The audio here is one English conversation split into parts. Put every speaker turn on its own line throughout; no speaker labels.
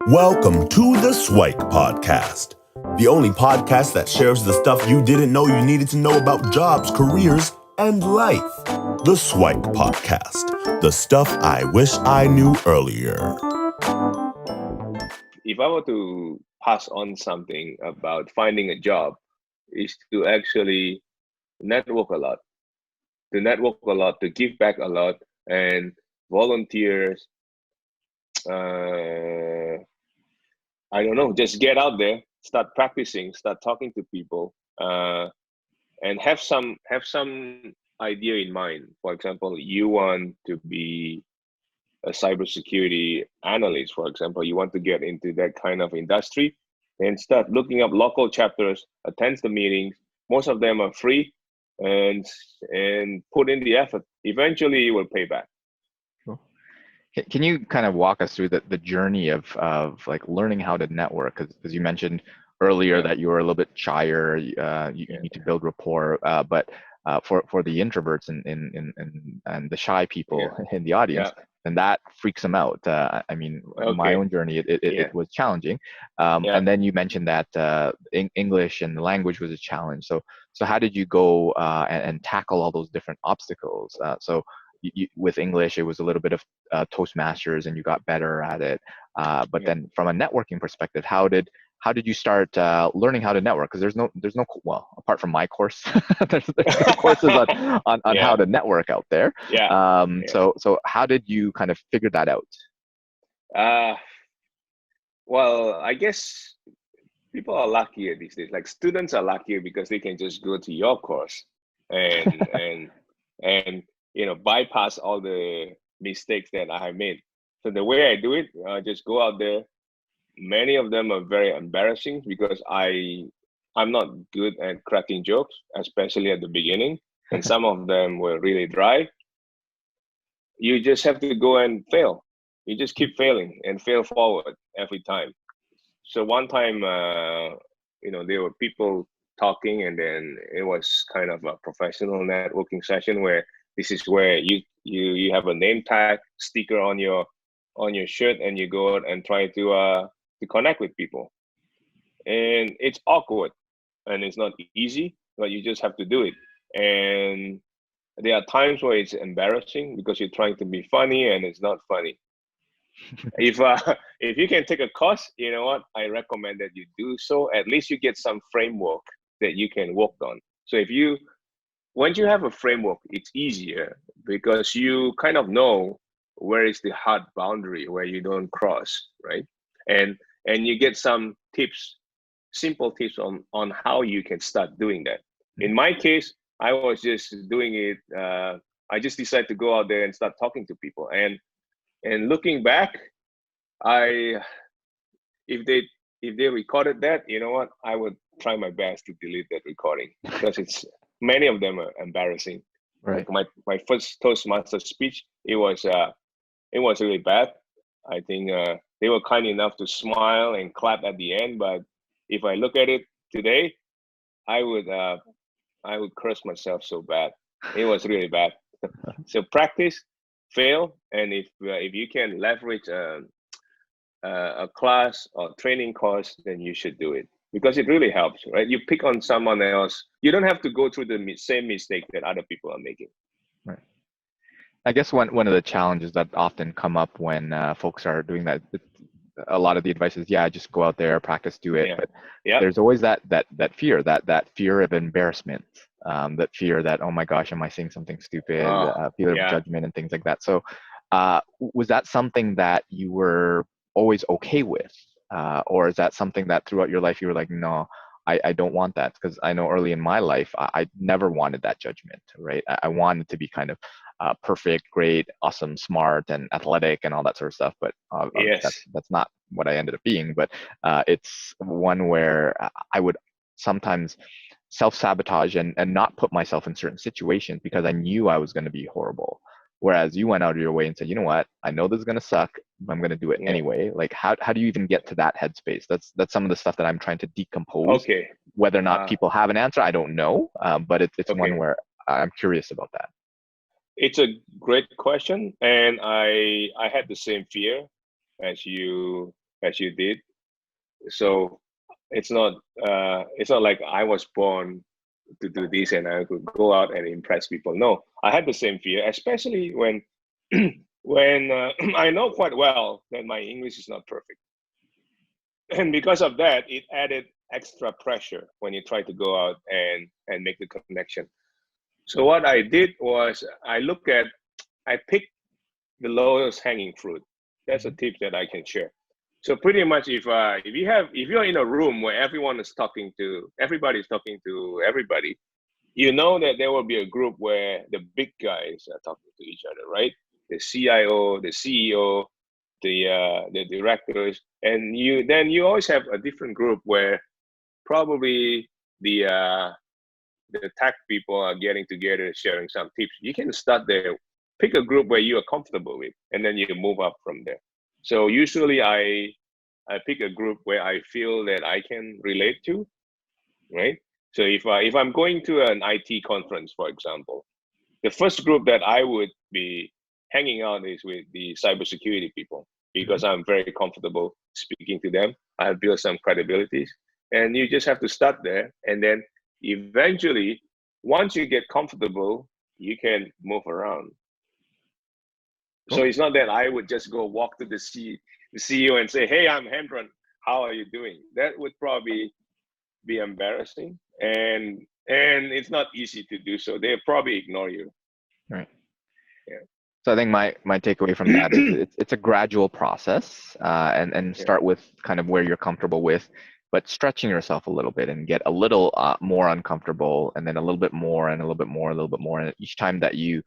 Welcome to the SWIKE podcast, the only podcast that shares the stuff you didn't know you needed to know about jobs, careers, and life. The SWIKE podcast, the stuff I wish I knew earlier.
If I were to pass on something about finding a job, is to actually network a lot, to give back a lot, and volunteers. Uh, I don't know, just get out there, start practicing, start talking to people, and have some idea in mind. For example, you want to be a cybersecurity analyst, for example, you want to get into that kind of industry, then start looking up local chapters, attend the meetings. Most of them are free, and put in the effort. Eventually, it will pay back.
Cool. Can you kind of walk us through the journey of like learning how to network? Because you mentioned earlier that you were a little bit shyer, you need to build rapport, but for the introverts and the shy people in the audience, and that freaks them out. I mean, my own journey, it was challenging. And then you mentioned that English and the language was a challenge. So how did you go and tackle all those different obstacles? With English, it was a little bit of Toastmasters, and you got better at it. But then, from a networking perspective, how did you start learning how to network? Because there's no well, apart from my course, there's courses on how to network out there. So how did you kind of figure that out?
Well, I guess people are luckier these days. Like, students are luckier because they can just go to your course and bypass all the mistakes that I have made. So the way I do it, I just go out there. Many of them are very embarrassing because I'm not good at cracking jokes, especially at the beginning. And some of them were really dry. You just have to go and fail. You just keep failing and fail forward every time. So one time, there were people talking, and then it was kind of a professional networking session where this is where you have a name tag sticker on your shirt, and you go out and try to connect with people. And it's awkward, and it's not easy, but you just have to do it. And there are times where it's embarrassing because you're trying to be funny and it's not funny. If you can take a course, you know what? I recommend that you do so. At least you get some framework that you can work on. So once you have a framework, it's easier because you kind of know where is the hard boundary where you don't cross, right? And you get some tips, simple tips on how you can start doing that. In my case, I was just doing it. I just decided to go out there and start talking to people. And looking back, if they recorded that, you know what? I would try my best to delete that recording because many of them are embarrassing.
Right.
Like my first Toastmaster speech, it was really bad. I think they were kind enough to smile and clap at the end, but if I look at it today, I would curse myself so bad. It was really bad. So practice, fail, and if you can leverage a class or training course, then you should do it because it really helps, right? You pick on someone else. You don't have to go through the same mistake that other people are making.
Right. I guess one of the challenges that often come up when folks are doing that, a lot of the advice is, just go out there, practice, do it. But there's always that fear, that fear of embarrassment, that fear that, oh my gosh, am I saying something stupid? Fear of judgment and things like that. So was that something that you were always okay with? Or is that something that throughout your life you were like, no, I don't want that? Because I know early in my life, I never wanted that judgment, right? I wanted to be kind of perfect, great, awesome, smart, and athletic, and all that sort of stuff. But that's not what I ended up being. But it's one where I would sometimes self-sabotage and not put myself in certain situations because I knew I was going to be horrible. Whereas you went out of your way and said, you know what, I know this is going to suck, but I'm going to do it anyway. Like, how do you even get to that headspace? That's some of the stuff that I'm trying to decompose.
Okay.
Whether or not people have an answer, I don't know. But it's one where I'm curious about that.
It's a great question. And I had the same fear as you as you did. So it's not like I was born to do this and I could go out and impress people. No, I had the same fear, especially when when I know quite well that my English is not perfect, and because of that, it added extra pressure when you try to go out and make the connection. So what I did was I picked the lowest hanging fruit. That's a tip that I can share. So pretty much, if you're in a room where everybody's talking to everybody, you know that there will be a group where the big guys are talking to each other, right? The CIO, the CEO, the directors, and you always have a different group where probably the tech people are getting together, sharing some tips. You can start there, pick a group where you are comfortable with, and then you move up from there. So usually I pick a group where I feel that I can relate to, right? So if I'm going to an IT conference, for example, the first group that I would be hanging out is with the cybersecurity people, because I'm very comfortable speaking to them. I have built some credibilities, and you just have to start there, and then eventually, once you get comfortable, you can move around. So it's not that I would just go walk to the CEO and say, "Hey, I'm Hendra. How are you doing?" That would probably be embarrassing, and it's not easy to do so. They'll probably ignore you.
Right.
Yeah.
So I think my takeaway from that is it's a gradual process, and start with kind of where you're comfortable with, but stretching yourself a little bit and get a little more uncomfortable, and then a little bit more, and a little bit more, a little bit more. And each time that you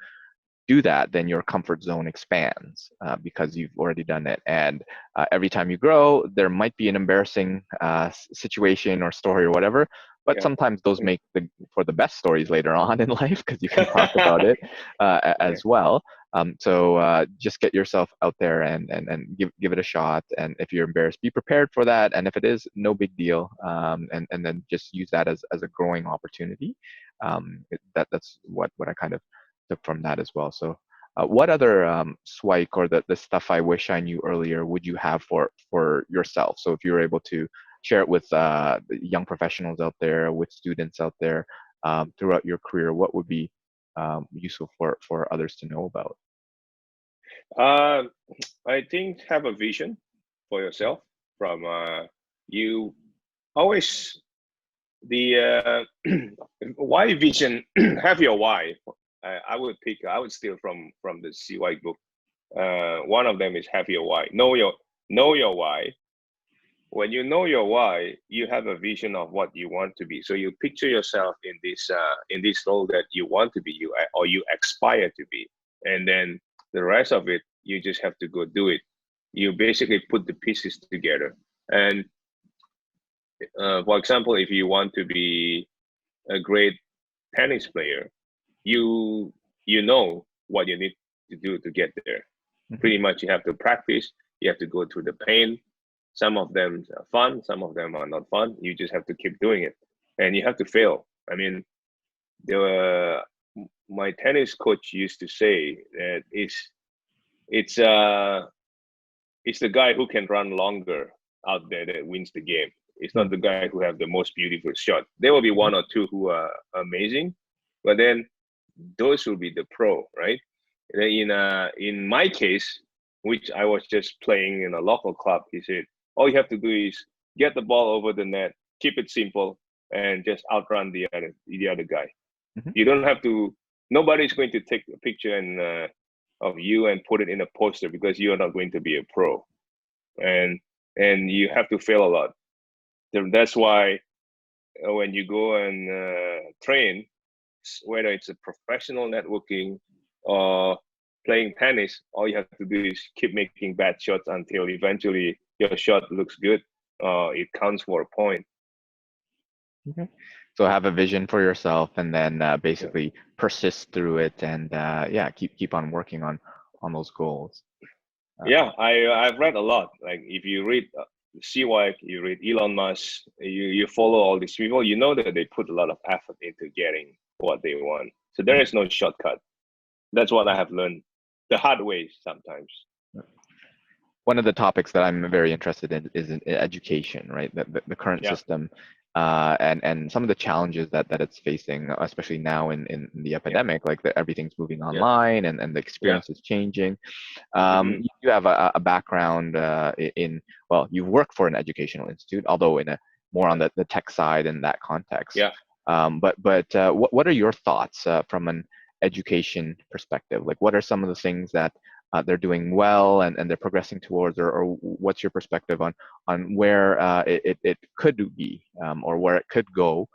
do that, then your comfort zone expands because you've already done it. And every time you grow, there might be an embarrassing situation or story or whatever, but sometimes those make for the best stories later on in life, because you can talk about it as well. So just get yourself out there and give it a shot. And if you're embarrassed, be prepared for that. And if it is, no big deal. And then just use that as a growing opportunity. That's what I kind of took from that as well. So what other SWIKE or the stuff I wish I knew earlier would you have for yourself? So if you're able to share it with young professionals out there, with students out there throughout your career, what would be useful for others to know about?
I think have a vision for yourself. From you always the why vision. Have your why. I would steal from the SIWIKE book. One of them is have your why. Know your why. When you know your why, you have a vision of what you want to be. So you picture yourself in this role that you want to be, or you aspire to be, and then the rest of it, you just have to go do it. You basically put the pieces together. And for example, if you want to be a great tennis player, you know what you need to do to get there. Pretty much you have to practice, you have to go through the pain. Some of them are fun, some of them are not fun. You just have to keep doing it, and you have to fail. I mean, my tennis coach used to say that it's the guy who can run longer out there that wins the game. It's not the guy who have the most beautiful shot. There will be one or two who are amazing, but then those will be the pro, right? In my case, which I was just playing in a local club, he said, all you have to do is get the ball over the net, keep it simple, and just outrun the other guy. You don't have to. Nobody's going to take a picture of you and put it in a poster, because you are not going to be a pro, and you have to fail a lot. That's why when you go and train, whether it's a professional networking or playing tennis, all you have to do is keep making bad shots until eventually your shot looks good. It counts for a point.
Okay. So have a vision for yourself, and then basically persist through it, and keep on working on those goals.
I've read a lot. Like if you read SIWIKE, you read Elon Musk, you follow all these people, you know that they put a lot of effort into getting what they want. So there is no shortcut. That's what I have learned the hard way sometimes.
one of the topics that I'm very interested in is in education, right? The current system, and some of the challenges that it's facing, especially now in the epidemic, like everything's moving online and the experience is changing. You have a background in, well, you've worked for an educational institute, although in a more on the tech side in that context. But what are your thoughts from an education perspective? Like, what are some of the things that they're doing well and they're progressing towards, or what's your perspective on where it could be, or where it could go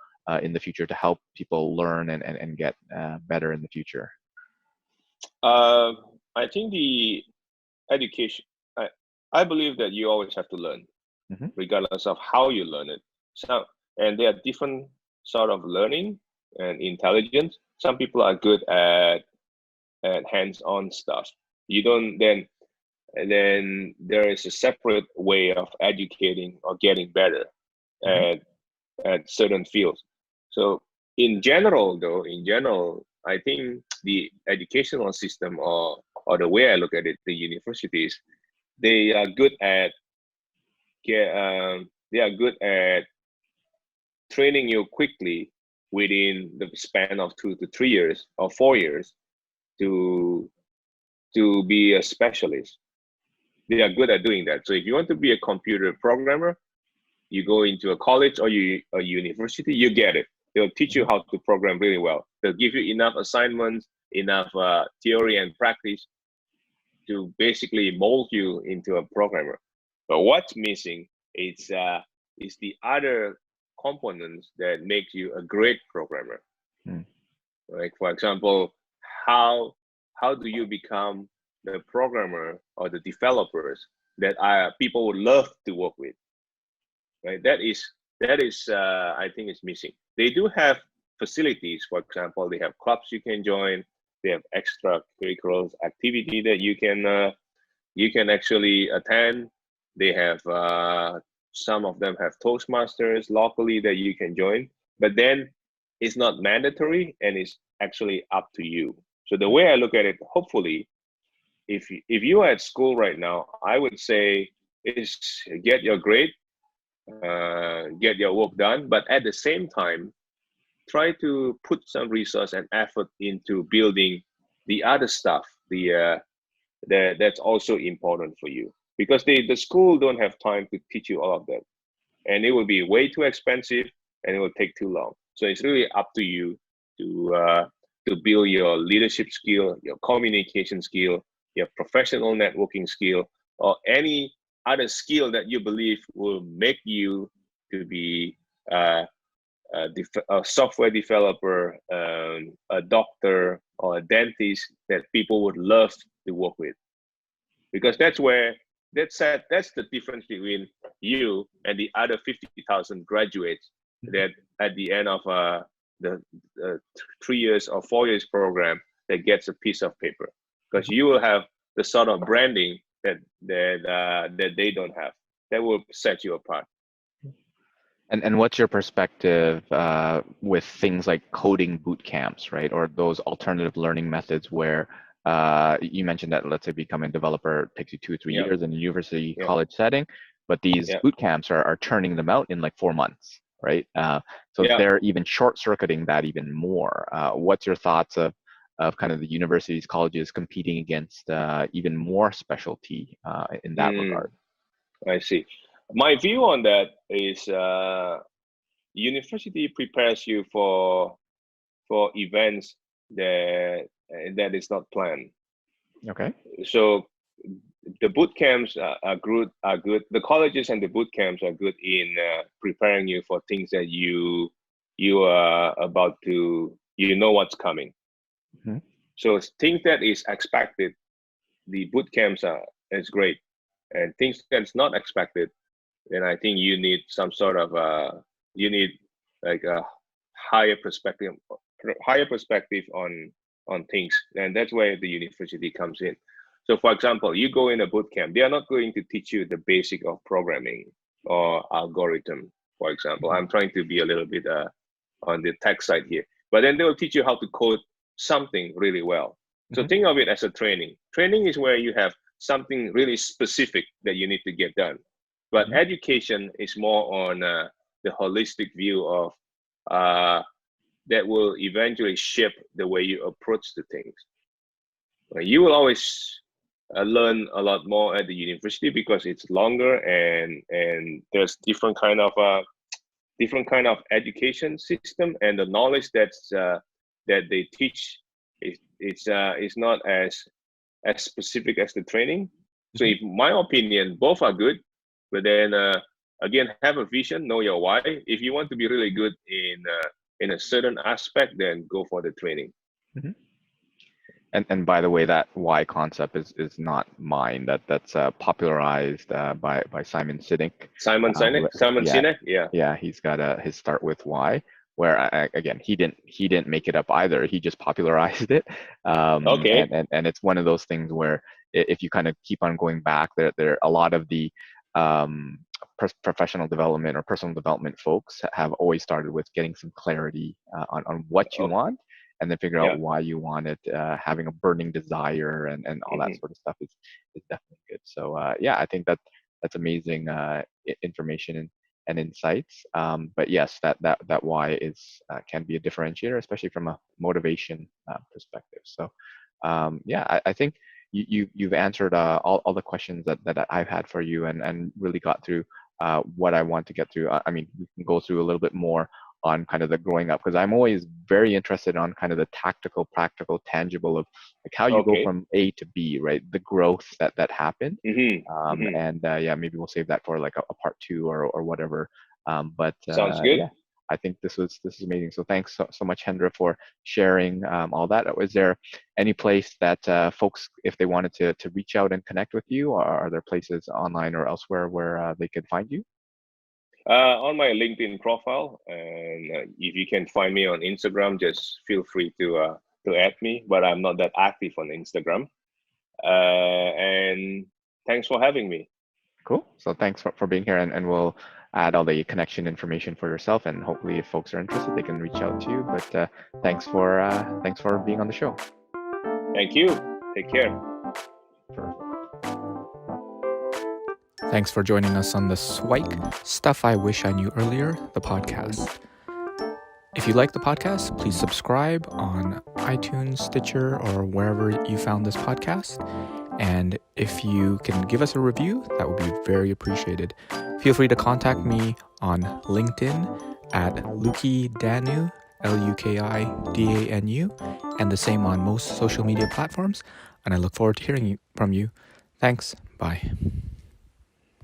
in the future to help people learn and get better in the future?
I think the education, I believe that you always have to learn, regardless of how you learn it. So, and there are different sort of learning and intelligence. Some people are good at hands-on stuff. You don't then there is a separate way of educating or getting better at certain fields. So in general, I think the educational system, or the way I look at it, the universities, they are good at training you quickly within the span of 2 to 3 years or 4 years to be a specialist. They are good at doing that. So if you want to be a computer programmer, you go into a college or a university, you get it. They'll teach you how to program really well. They'll give you enough assignments, enough theory and practice to basically mold you into a programmer. But what's missing is the other components that make you a great programmer. Like, for example, how do you become the programmer or the developers that people would love to work with, right? That is I think is missing. They do have facilities. For example, they have clubs you can join. They have extracurricular activity that you can actually attend. They have some of them have Toastmasters locally that you can join, but then it's not mandatory and it's actually up to you. So the way I look at it, hopefully, if you are at school right now, I would say is get your grade, get your work done, but at the same time, try to put some resource and effort into building the other stuff, that's also important for you, because the school don't have time to teach you all of that, and it will be way too expensive and it will take too long. So it's really up to you to build your leadership skill, your communication skill, your professional networking skill, or any other skill that you believe will make you to be a software developer, a doctor, or a dentist that people would love to work with. Because that's the difference between you and the other 50,000 graduates that at the end of the 3 years or 4 years program that gets a piece of paper, because you will have the sort of branding that they don't have. That will set you apart.
And what's your perspective with things like coding boot camps, right? Or those alternative learning methods where you mentioned that, let's say, becoming a developer takes you 2 or 3 years in a university college setting, but these boot camps are churning them out in like 4 months, right? So they're even short-circuiting that even more. What's your thoughts of kind of the universities, colleges competing against even more specialty in that regard?
I see. My view on that is university prepares you for events that is not planned.
Okay.
So the boot camps are good. The colleges and the boot camps are good in preparing you for things that you are about to, what's coming. So things that is expected, the boot camps is great, and things that's not expected, then I think you need some sort of like a higher perspective on things, and that's where the university comes in. So for example, you go in a boot camp, they are not going to teach you the basic of programming or algorithm, for example. I'm trying to be a little bit on the tech side here, but then they will teach you how to code something really well. So think of it as a training. Training is where you have something really specific that you need to get done. But education is more on the holistic view of that will eventually shape the way you approach the things. You will always learn a lot more at the university because it's longer and there's different kind of education system, and the knowledge that they teach is not as specific as the training. So, in my opinion, both are good, but then again, have a vision, know your why. If you want to be really good in a certain aspect, then go for the training.
And by the way, that why concept is not mine. That's popularized by Simon Sinek.
Simon Sinek, yeah.
Yeah, he's got his start with why. Where again, he didn't make it up either. He just popularized it.
Okay.
And it's one of those things where if you kind of keep on going back, there a lot of the professional development or personal development folks have always started with getting some clarity on what you want, and then figure out why you want it. Having a burning desire and all that sort of stuff is definitely good. So I think that's amazing information and insights. But yes, that why is can be a differentiator, especially from a motivation perspective. So I think you've answered all the questions that I've had for you, and really got through what I want to get through. I mean, we can go through a little bit more on kind of the growing up, because I'm always very interested on kind of the tactical, practical, tangible of like how you go from A to B, right? The growth that happened. And maybe we'll save that for like a part 2 or whatever. But
sounds good.
Yeah, I think this is amazing. So thanks so much, Hendra, for sharing all that. Is there any place that folks, if they wanted to reach out and connect with you, or are there places online or elsewhere where they could find you?
On my LinkedIn profile, and if you can find me on Instagram, just feel free to add me. But I'm not that active on Instagram. And thanks for having me.
Cool. So thanks for being here, and we'll add all the connection information for yourself, and hopefully if folks are interested, they can reach out to you. But thanks for being on the show.
Thank you. Take care.
Perfect.
Thanks for joining us on the SWIKE, Stuff I Wish I Knew Earlier, the podcast. If you like the podcast, please subscribe on iTunes, Stitcher, or wherever you found this podcast. And if you can give us a review, that would be very appreciated. Feel free to contact me on LinkedIn at LukiDanu, LukiDanu, and the same on most social media platforms. And I look forward to hearing from you. Thanks. Bye.